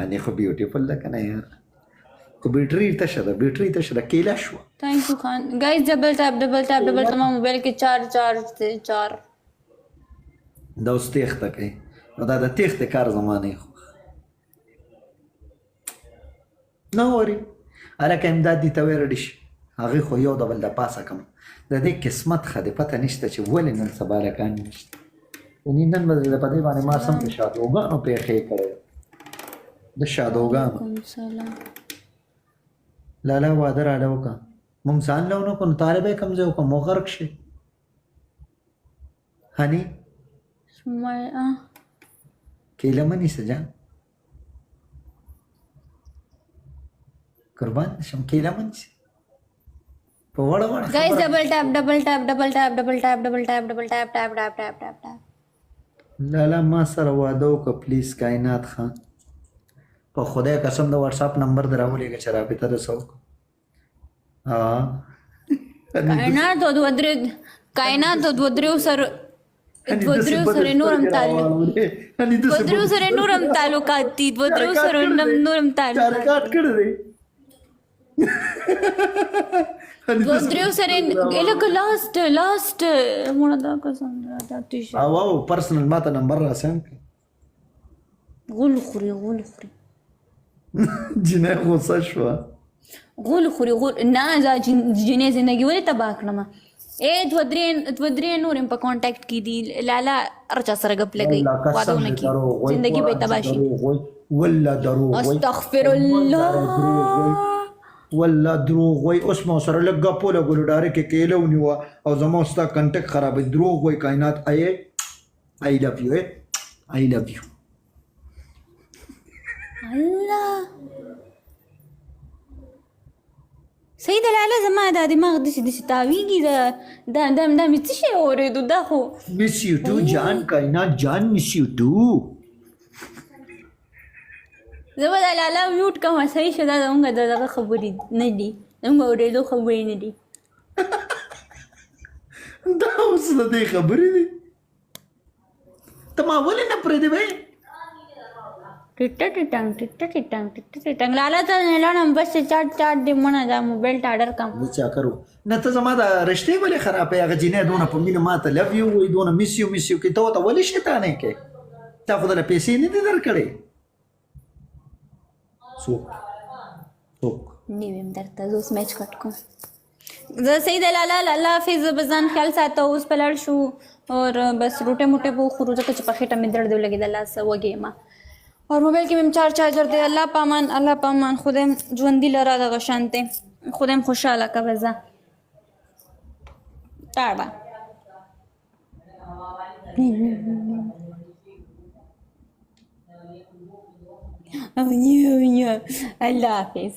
هني خو بیوټیفل ده کنه یار خو بیټري تشه ده کیله شوه thank you Khan guys double tap तमाम mobile के चार से 4 دا اوس تېښته کوي نو دا د تېښتې کار زمانې خو نه وري هلکه امداد دي ته ویرډي شي هغې خو یو د بل د پاسه کم د دې قسمت ښه دی پته نشته چې ولې نن سبا هلکان نشته یعنې نن به په دې باندې ما سم د شادوګانو پېښې کړی د شادوګانو سلام لالا واده راله وکړه مونږ ځان له ونه کړو نو تاله به یې کوم ځای وکړو مو غرق شي هني سمایا کیله مه نیسه جان قربان شم کیله مه نیسه په وړه وړه गाइस डबल टैप لالا ما سره واده وکړه پلیز کائنات خان په خدای قسم د واتساپ نمبر در راولېږه چې رابطه درسه وکړو कायनात दो द्रेव सर नूरम तालुकात ती द्वद्रेव सर नूरम तालुकात کړه دی द्वद्रेव सर الک لاست مونږ دا قسم دا تیش او پرسنل ماته نمبر راسم غول خوري جنې غوسه شو غول نه دا جنې زندگی ولې تباہ کړم اے دو درې نورم په کانټیکټ کې دي لالا ارچا سره غپ لګي وادونه کې زندگی به تباہ شي ولا دروغ استغفر الله ولا دروغ وای اوس مو سره لګ غپو لګول ډاره کې کېلو نیو او زمو ستا کانټیکټ خراب دروغ وای کائنات آی لو یو آی لو یو الله صحیح د لاله زما دا دماغ داسې تاویږي دا مې څه شی اورېدو دا خو مس یو ټو جان کائنات جان مس یو ټو زه به دا لاله میوټ کوم صحیح شو دا زموږ د دغه خبرې نه دي زموږ اورېدو خبرې نه دي دا اوس د دې خبرې دي ته ما ولې نه پرېږدې بهې ټټ لالا ته لاړم بس چاټ دې مونږ دا موبایل ته اډر کم چا کرو نه ته زما دا رشتې ولې خرابې هغه جینۍ دونه په مینه ما ته لو یو وایي دونه مس یو کې ته ورته ولې شیطانۍ کوې تا خو دله پیسې نه دي درکړې څوک نه ویم درته زه اوس میچ کټ کوم زه صحیح د لالا الله حافظ به ځان خیال ساته اوس په لاړ شو اور بس روټې موټې به وخورو ځکه چې په خېټه مې درد ولګېده لاس وږې ما और मोबाइल के में 4 चार्जर दे अल्लाह पामान खुदेम ژوندۍ لرا دغه شانته خودم خوشاله کا وزا تابا الله حافظ